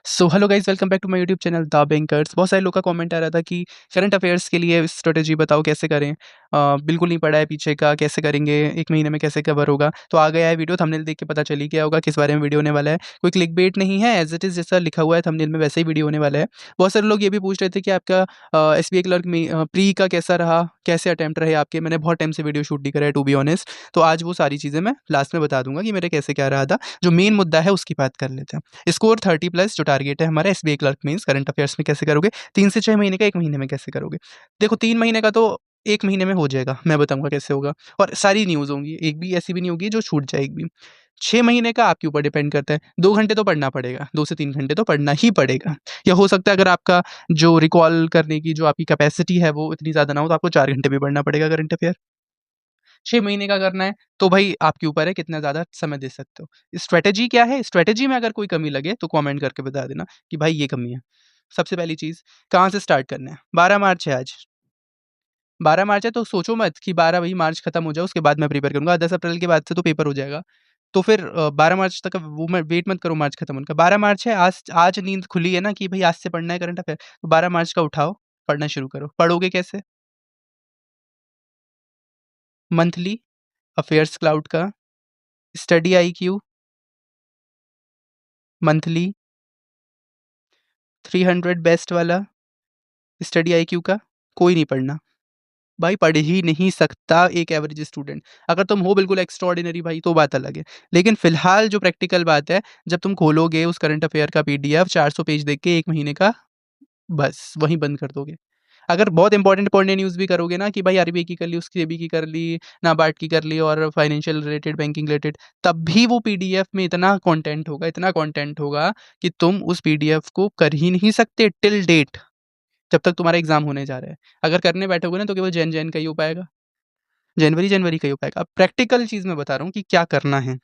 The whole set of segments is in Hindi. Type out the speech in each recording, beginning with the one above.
So hello guys, welcome back to my YouTube channel the bankers. बहुत सारे लोग का कमेंट आ रहा था कि करंट अफेयर्स के लिए स्ट्रेटजी बताओ कैसे करें। बिल्कुल नहीं पड़ा है पीछे का, कैसे करेंगे, एक महीने में कैसे कवर होगा। तो आ गया है वीडियो, थंबनेल देख के पता चल ही गया होगा किस बारे में वीडियो होने वाला है। कोई क्लिकबेट नहीं है, एज इट इज़ जैसा लिखा हुआ है थंबनेल में वैसे ही वीडियो होने वाला है। बहुत सारे लोग ये भी पूछ रहे थे कि आपका एसबीआई क्लर्क में प्री का कैसा रहा, कैसे अटेम्प्ट रहे आपके। मैंने बहुत टाइम से वीडियो शूट नहीं करा है टू बी ऑनेस्ट, तो आज वो सारी चीज़ें मैं लास्ट में बता दूंगा कि मेरे कैसे क्या रहा था। जो मेन मुद्दा है उसकी बात कर लेते हैं। स्कोर 30 प्लस जो टारगेट है हमारा SBI clerk means current affairs में कैसे करोगे। 3 से 6 महीने का 1 महीने में कैसे करोगे। देखो 3 महीने का तो 1 महीने में हो जाएगा, मैं बताऊंगा कैसे होगा। और सारी न्यूज़ होंगी, एक भी ऐसी भी नहीं होगी जो छूट जाए एक भी। 6 महीने का आपके ऊपर डिपेंड करता है। 2 घंटे तो पढ़ना पड़ेगा, 2 से 3 घंटे तो पढ़ना ही पड़ेगा। या हो सकता है अगर आपका जो रिकॉल करने की जो आपकी कैपेसिटी है वो इतनी ज़्यादा ना हो तो आपको 4 घंटे भी पढ़ना पड़ेगा करंट अफेयर। 6 महीने का करना है तो भाई आपके ऊपर है कितना ज़्यादा समय दे सकते हो। स्ट्रैटेजी क्या है, स्ट्रैटेजी में अगर कोई कमी लगे तो कमेंट करके बता देना कि भाई ये कमी है। सबसे पहली चीज़, कहाँ से स्टार्ट करना है। 12 मार्च है आज, 12 मार्च है तो सोचो मत कि 12 वही मार्च खत्म हो जाए उसके बाद मैं प्रिपेयर करूंगा। 10 अप्रैल के बाद से तो पेपर हो जाएगा। तो फिर 12 मार्च तक वो मैं वेट मत करो मार्च खत्म होने का। 12 मार्च है, आज आज नींद खुली है ना कि भाई आज से पढ़ना है करंट अफेयर, तो 12 मार्च का उठाओ, पढ़ना शुरू करो। पढ़ोगे कैसे? मंथली अफेयर्स क्लाउड का स्टडी IQ मंथली 300 बेस्ट वाला स्टडी IQ का कोई नहीं पढ़ना। भाई पढ़ ही नहीं सकता एक एवरेज स्टूडेंट। अगर तुम हो बिल्कुल एक्स्ट्रॉर्डिनरी भाई तो बात अलग है। लेकिन फिलहाल जो प्रैक्टिकल बात है, जब तुम खोलोगे उस करंट अफेयर का PDF 400 पेज देख के 1 महीने का, बस वहीं बंद कर दोगे। अगर बहुत इंपॉर्टेंट इंपॉर्टेंट न्यूज़ भी करोगे ना कि भाई आरबीआई की कर ली, उसकी सेबी की कर ली, नाबार्ड की कर ली और फाइनेंशियल रिलेटेड बैंकिंग रिलेटेड, तब भी वो PDF में इतना कंटेंट होगा, इतना कंटेंट होगा कि तुम उस PDF को कर ही नहीं सकते टिल डेट, जब तक तुम्हारा एग्जाम होने जा रहा है। अगर करने बैठोगे ना तो केवल जैन जैन का ही हो पाएगा, जनवरी जनवरी का ही हो पाएगा। अब प्रैक्टिकल चीज़ मैं बता रहा हूँ कि क्या करना है।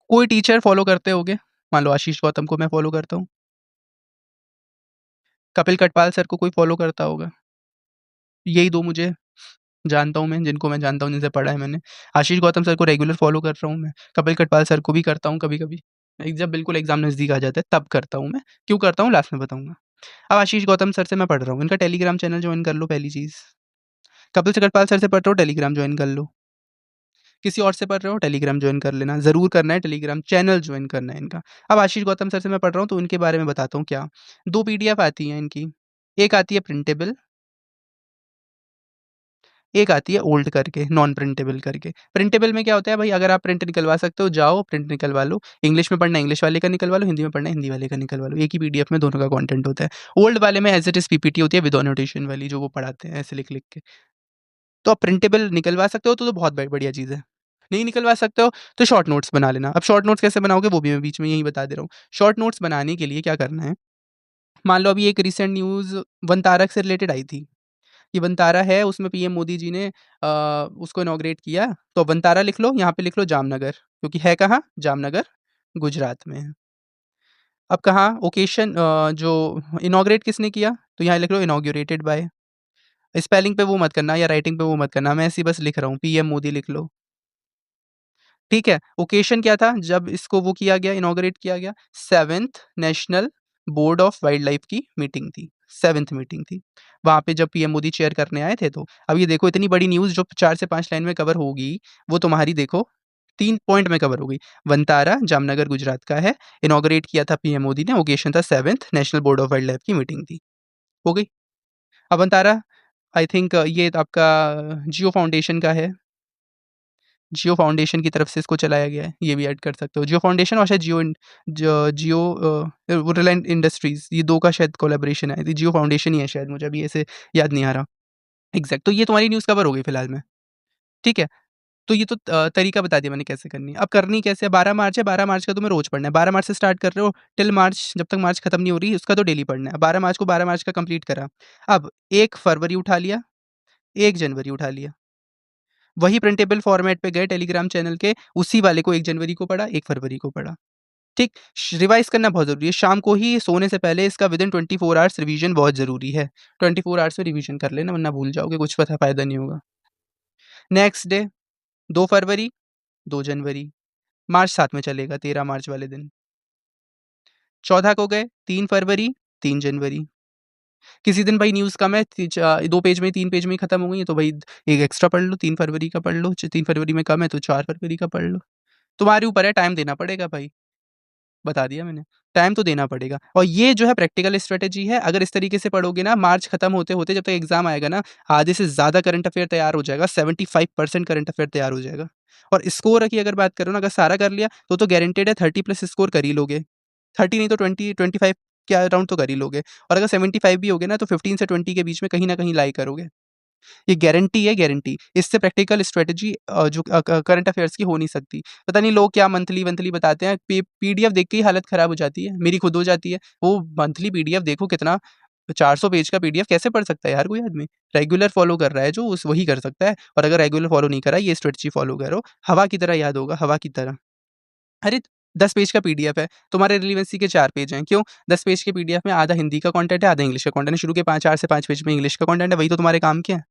कोई टीचर फॉलो करते होगे, मान लो आशीष गौतम को मैं फॉलो करता हूँ, कपिल कटपाल सर को कोई फॉलो करता होगा। यही दो मुझे जानता हूँ मैं, जिनको मैं जानता हूँ, जिनसे पढ़ा है मैंने। आशीष गौतम सर को रेगुलर फॉलो कर रहा हूँ मैं, कपिल कटपाल सर को भी करता हूँ कभी कभी। जब बिल्कुल एग्जाम नज़दीक आ जाता है तब करता हूँ मैं। क्यों करता हूँ लास्ट में बताऊंगा। अब आशीष गौतम सर से मैं पढ़ रहा हूँ, इनका टेलीग्राम चैनल ज्वाइन कर लो पहली चीज़। कपिल कटपाल सर से पढ़ रहे हो, टेलीग्राम ज्वाइन कर लो। किसी और से पढ़ रहे हो, टेलीग्राम ज्वाइन कर लेना, ज़रूर करना है, टेलीग्राम चैनल ज्वाइन करना है इनका। अब आशीष गौतम सर से मैं पढ़ रहा हूँ तो इनके बारे में बताता हूँ क्या। 2 PDF आती हैं इनकी, एक आती है प्रिंटेबल, एक आती है ओल्ड करके, नॉन प्रिंटेबल करके। प्रिंटेबल में क्या होता है भाई, अगर आप प्रिंट निकलवा सकते हो जाओ प्रिंट निकलवा लो, इंग्लिश में पढ़ना इंग्लिश वाले का निकलवा लो, हिंदी में पढ़ना हिंदी वाले का निकलवा लो, एक ही PDF में दोनों का कंटेंट होता है। ओल्ड वाले में एज इट इज़ PPT होती है विद नोटेशन वाली, जो वो पढ़ाते हैं ऐसे लिख लिख के। तो आप प्रिंटेबल निकलवा सकते हो तो बहुत बढ़िया चीज़ है। नहीं निकलवा सकते हो तो शॉर्ट नोट्स बना लेना। अब शॉर्ट नोट्स कैसे बनाओगे वो भी मैं बीच में यही बता दे रहा हूँ। शॉर्ट नोट्स बनाने के लिए क्या करना है, मान लो अभी एक रिसेंट न्यूज़ वनतारा से रिलेटेड आई थी कि वनतारा है, उसमें पीएम मोदी जी ने उसको इनॉग्रेट किया। तो वनतारा लिख लो, यहाँ पे लिख लो जामनगर, क्योंकि है कहाँ, जामनगर गुजरात में है। अब कहाँ ओकेशन, जो इनॉग्रेट किसने किया, तो यहाँ लिख लो इनॉग्रेटेड बाय। स्पेलिंग पे वो मत करना या राइटिंग पे वो मत करना, मैं ऐसे ही बस लिख रहा हूँ, पीएम मोदी लिख लो। ठीक है, ओकेशन क्या था जब इसको वो किया गया, इनॉग्रेट किया गया, 7th national board of wild life की मीटिंग थी, 7th मीटिंग थी। वहाँ पे जब पीएम मोदी चेयर करने आए थे। तो अब ये देखो इतनी बड़ी न्यूज़ जो 4 से 5 लाइन में कवर होगी, वो तुम्हारी देखो 3 पॉइंट में कवर हो गई। वनतारा जामनगर गुजरात का है, इनॉग्रेट किया था पीएम मोदी ने, ओकेशन था 7th national board of wild life की मीटिंग थी। हो गई। अब वनतारा आई थिंक ये आपका जियो फाउंडेशन का है, जियो फाउंडेशन की तरफ से इसको चलाया गया है, ये भी ऐड कर सकते हो। जियो फाउंडेशन और शायद जियो वो रिलायंस इंडस्ट्रीज़, ये 2 का शायद कोलैबोरेशन है। जियो फाउंडेशन ही है शायद, मुझे अभी ऐसे याद नहीं आ रहा एग्ज़ैक्ट। तो ये तुम्हारी न्यूज़ कवर हो गई फिलहाल में, ठीक है? तो ये तो तरीका बता दिया मैंने कैसे करनी है। अब करनी कैसे है, 12 मार्च है, 12 मार्च का तुम्हें रोज़ पढ़ना है। 12 मार्च से स्टार्ट कर रहे हो टिल मार्च, जब तक मार्च खत्म नहीं हो रही उसका तो डेली पढ़ना है। 12 मार्च को 12 मार्च का कंप्लीट करा। अब 1 फरवरी उठा लिया, 1 जनवरी उठा लिया। वही प्रिंटेबल फॉर्मेट पे गए टेलीग्राम चैनल के, उसी वाले को 1 जनवरी को पढ़ा, 1 फरवरी को पढ़ा। ठीक, रिवाइज़ करना बहुत ज़रूरी है। शाम को ही सोने से पहले इसका विदिन 24 आवर्स रिवीजन बहुत ज़रूरी है। 24 आवर्स में रिवीजन कर लेना वरना भूल जाओगे, कुछ पता फ़ायदा नहीं होगा। नेक्स्ट डे 2 फरवरी, 2 जनवरी, मार्च साथ में चलेगा 13 मार्च वाले दिन। 14 को गए 3 फरवरी, 3 जनवरी। किसी दिन भाई न्यूज़ कम है 2 पेज में 3 पेज में ही खत्म हो गई है, तो भाई एक एक्स्ट्रा पढ़ लो, 3 फरवरी का पढ़ लो, 3 फरवरी में कम है तो 4 फरवरी का पढ़ लो। तुम्हारे ऊपर है, टाइम देना पड़ेगा भाई। बता दिया मैंने, टाइम तो देना पड़ेगा। और ये जो है प्रैक्टिकल स्ट्रैटेजी है, अगर इस तरीके से पढ़ोगे ना, मार्च खत्म होते-होते जब तक एग्ज़ाम आएगा ना, आधे से ज़्यादा करंट अफ़ेयर तैयार हो जाएगा, 75% करंट अफ़ेयर तैयार हो जाएगा। और स्कोर की अगर बात करो ना, अगर सारा कर लिया तो गारंटेड है 30 प्लस स्कोर कर ही लोगे। 30 नहीं तो 20-25 के अराउंड तो कर ही लोगे। और अगर 75 भी हो गए ना, तो 15 से 20 के बीच में कहीं न कहीं लाई करोगे। ये गारंटी है, गारंटी। इससे प्रैक्टिकल स्ट्रैटेजी जो करंट अफेयर्स की हो नहीं सकती। पता नहीं लोग क्या मंथली-वंथली बताते हैं, पीडीएफ देख के ही हालत खराब हो जाती है, मेरी खुद हो जाती है। वो मंथली पीडीएफ देखो कितना 400 पेज का पीडीएफ कैसे पढ़ सकता है यार कोई आदमी? रेगुलर फॉलो कर रहा है जो उस वही कर सकता है, और अगर रेगुलर फॉलो नहीं कर रहा है, ये स्ट्रैटेजी फॉलो करो, हवा की तरह याद होगा, हवा की तरह। अरे 10 पेज का पीडीएफ है, तुम्हारे रिलेवेंसी के 4 पेज हैं, क्यों? 10 पेज के पीडीएफ में आधा हिंदी का कंटेंट है, आधा इंग्लिश का कंटेंट है, शुरू के 4 से 5 पेज में इंग्लिश का कंटेंट है, वही तो तुम्हारे काम के हैं।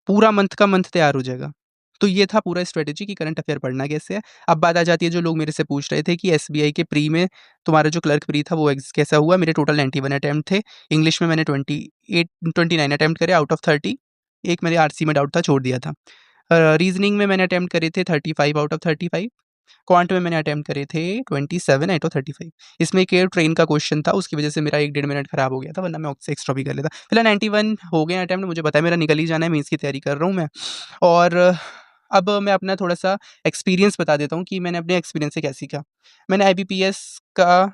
पूरा मंथ का मंथ तैयार हो जाएगा। तो ये था पूरा स्ट्रैटेजी कि करंट अफेयर पढ़ना कैसे है। अब बात आ जाती है जो लोग मेरे से पूछ रहे थे कि एसबीआई के प्री में तुम्हारा जो क्लर्क प्री था वो कैसा हुआ? मेरे टोटल 91 अटेम्प्ट थे। इंग्लिश में मैंने 29 अटेम्प्ट करे आउट ऑफ 30। एक मेरे आरसी में डाउट था, छोड़ दिया था। रीज़निंग में मैंने अटेम्प्ट करे थे 35 आउट ऑफ 35। क्वांट में मैंने अटेम्प्ट करे थे 27 आउट ऑफ 35। इसमें एक एयर ट्रेन का क्वेश्चन था, उसकी वजह से मेरा 1 डेढ़ मिनट खराब हो गया था, वरना मैं उससे एक्स्ट्रा भी कर लेता। फिलहाल 91 हो गए अटेम्प्ट, मुझे पता है मेरा निकल ही जाना है, मेंस की तैयारी कर रहा हूँ मैं। और अब मैं अपना थोड़ा-सा एक्सपीरियंस बता देता हूँ कि मैंने अपने एक्सपीरियंस से क्या सीखा। मैंने आईबीपीएस का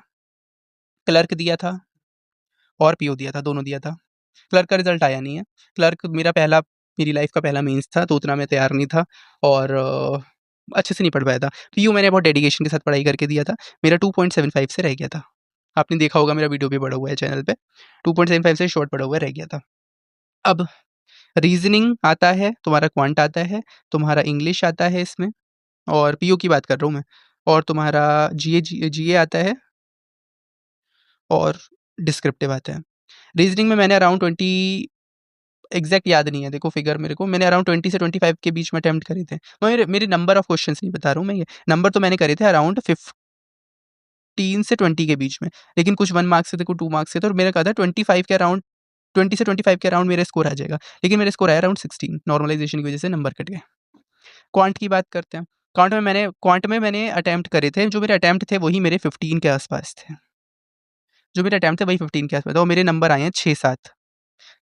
क्लर्क दिया था और पीओ दिया था, दोनों दिया था। क्लर्क का रिज़ल्ट आया नहीं है। क्लर्क मेरी लाइफ़ का पहला मेंस था, तो उतना मैं तैयार नहीं था और अच्छे से नहीं पढ़ पाया था। पीयू मैंने बहुत डेडिकेशन के साथ पढ़ाई करके दिया था। मेरा 2.75 से रह गया था। आपने देखा होगा, मेरा वीडियो भी पड़ा हुआ है चैनल पे। 2.75 से शॉर्ट पड़ा हुआ है, रह गया था। अब रीज़निंग आता है, तुम्हारा क्वांट आता है, तुम्हारा इंग्लिश आता है इसमें, और पीयू की बात कर रहा हूँ मैं, और तुम्हारा जीए आता है और डिस्क्रिप्टिव आता है। रीज़निंग में मैंने अराउंड 20, एग्ज़ैक्ट याद नहीं है देखो फिगर मेरे को, मैंने अराउंड 20 से 25 के बीच में अटेम्प्ट करे थे। मेरे नंबर ऑफ क्वेश्चन्स नहीं बता रहा हूँ मैं ये, नंबर तो मैंने करे थे अराउंड 15 से 20 के बीच में। लेकिन कुछ 1 मार्क्स से थे, कुछ 2 मार्क्स से थे, और मैंने कहा था 25 के अराउंड, 20 से 25 के अराउंड मेरा स्कोर आ जाएगा। लेकिन मेरा स्कोर आया अराउंड 16, नॉर्मलाइज़ेशन की वजह से नंबर कट गए। क्वांट की बात करते हैं। क्वांट में मैंने अटेम्प्ट करे थे, जो मेरे अटेम्प्ट थे वही मेरे 15 के आस-पास थे। जो मेरे अटेम्प्ट थे वही 15 के आस-पास थे, और मेरे नंबर आए हैं 6-7।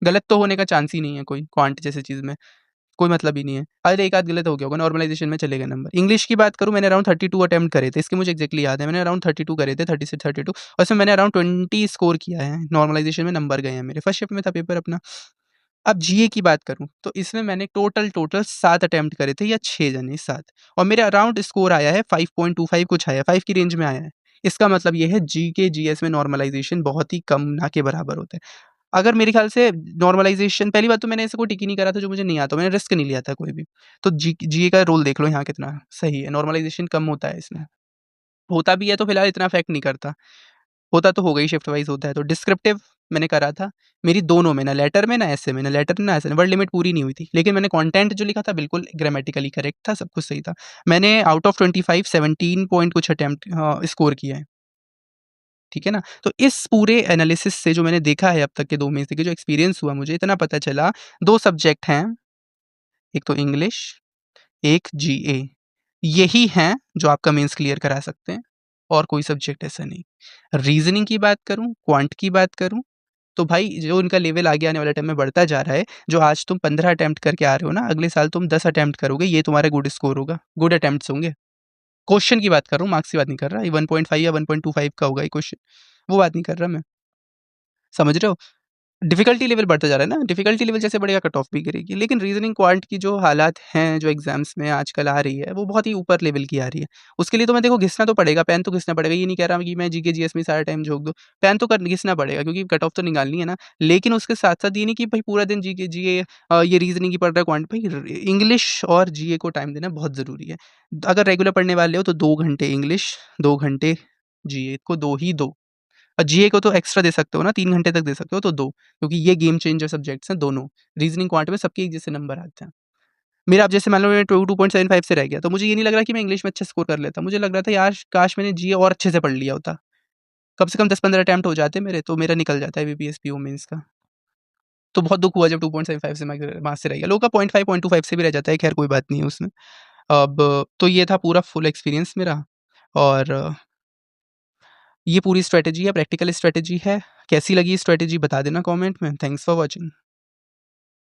गलत तो होने का चांस ही नहीं है कोई, क्वांट जैसी चीज़ में। कोई मतलब ही नहीं है। अरे एक आध गलत हो गया होगा, नॉर्मलाइज़ेशन में चले गए नंबर। इंग्लिश की बात करूँ, मैंने अराउंड 32 अटेम्प्ट करे थे, इसके मुझे एक्ज़ैक्टली याद है। मैंने अराउंड 32 करे थे, 30 से 32, और इसमें मैंने अराउंड 20 स्कोर किया है। नॉर्मलाइज़ेशन में नंबर गए हैं मेरे, फर्स्ट शिफ्ट में था पेपर अपना। अब जीए की बात करूँ, तो इसमें मैंने टोटल 7 अटेम्प्ट करे थे, या 6 जने 7, और मेरा अराउंड स्कोर आया है 5.25 कुछ आया है, 5 की रेंज में आया है। इसका मतलब ये है जीके, जीएस में नॉर्मलाइज़ेशन बहुत ही कम, ना के बराबर होता है। अगर मेरे ख़्याल से नॉर्मलाइज़ेशन, पहली बात तो मैंने ऐसा कोई टिक ही नहीं करा था जो मुझे नहीं आता, मैंने रिस्क नहीं लिया था कोई भी। तो जीए का रोल देख लो यहाँ कितना सही है, नॉर्मलाइज़ेशन कम होता है इसमें। होता भी है तो फिलहाल इतना इफ़ेक्ट नहीं करता, होता तो होगा ही, शिफ्ट वाइज़ होता है। तो डिस्क्रिप्टिव मैंने करा था, मेरी दोनों में, ना लेटर में, ना ऐसे में, ना लेटर में, ना ऐसे में, वर्ड लिमिट पूरी नहीं हुई थी। लेकिन मैंने कंटेंट जो लिखा था बिल्कुल ग्रामेटिकली करेक्ट था, सब कुछ सही था। मैंने आउट ऑफ 25 17 पॉइंट कुछ अटेम्प्ट स्कोर किया है। ठीक है ना? तो इस पूरे एनालिसिस से जो मैंने देखा है अब तक के 2 में से, कि जो एक्सपीरियंस हुआ मुझे, इतना पता चला, 2 सब्जेक्ट हैं, एक तो इंग्लिश, एक जीए। यही हैं जो आपका मेंस क्लियर करा सकते हैं, और कोई सब्जेक्ट ऐसा नहीं। रीज़निंग की बात करूँ, क्वांट की बात करूँ, तो भाई जो उनका लेवल आगे आने वाले टाइम में बढ़ता जा रहा है, जो आज तुम 15 अटेम्प्ट करके आ रहे हो ना, अगले साल तुम 10 अटेम्प्ट करोगे, ये तुम्हारा गुड स्कोर होगा, गुड अटेम्प्ट्स होंगे। क्वेश्चन की बात कर रहा हूँ, मार्क्स की बात नहीं कर रहा। ये 1.5 या 1.25 का होगा ये क्वेश्चन, वो बात नहीं कर रहा मैं। समझ रहे हो? डिफ़िकल्टी लेवल बढ़ता जा रहा है ना, डिफ़िकल्टी लेवल जैसे बढ़ेगा कट ऑफ भी गिरेगी। लेकिन रीज़निंग क्वांट की जो हालात हैं, जो एग्ज़ाम्स में आजकल आ रही है, वो बहुत ही ऊपर लेवल की आ रही है। उसके लिए तो मैं देखो घिसना तो पड़ेगा, पेन तो घिसना पड़ेगा। ये नहीं कह रहा कि मैं जीके, जीएस में सारा टाइम झोंक दूँ। पेन तो कर घिसना पड़ेगा, क्योंकि कट ऑफ तो निकालनी है ना। लेकिन उसके साथ-साथ ये नहीं कि भाई पूरा दिन जीके जीए ये रीज़निंग ही पढ़ रहा है क्वांट, भाई इंग्लिश और जीए को टाइम देना बहुत ज़रूरी है। अगर रेगुलर पढ़ने वाले हो तो 2 घंटे इंग्लिश, 2 घंटे जीए को 2 ही दो। और जीए को तो एक्स्ट्रा दे सकते हो ना, 3 घंटे तक दे सकते हो, तो 2, क्योंकि ये गेम चेंजर सब्जेक्ट्स हैं दोनों। रीज़निंग, क्वांट में सबके एक जैसे नंबर आते हैं। मेरा अब जैसे मान लो मैं 2.75 से रह गया, तो मुझे ये नहीं लग रहा कि मैं इंग्लिश में अच्छा स्कोर कर लेता। मुझे लग रहा था यार काश मैंने जीए और अच्छे से पढ़ लिया होता। कम से कम 10-15 अटेम्प्ट हो जाते मेरे, तो मेरा निकल जाता है बीपीएस पीओ मेंस का। तो बहुत दुःख हुआ जब 2.75 से मार्क्स से रह गया। लोगों का 0.5, 0.25 से भी रह जाता है, खैर कोई बात नहीं है उसमें। अब तो ये था पूरा फुल एक्सपीरियंस मेरा, और ये पूरी स्ट्रैटेजी है, प्रैक्टिकल स्ट्रैटेजी है। कैसी लगी स्ट्रैटेजी बता देना कमेंट में। Thanks for watching.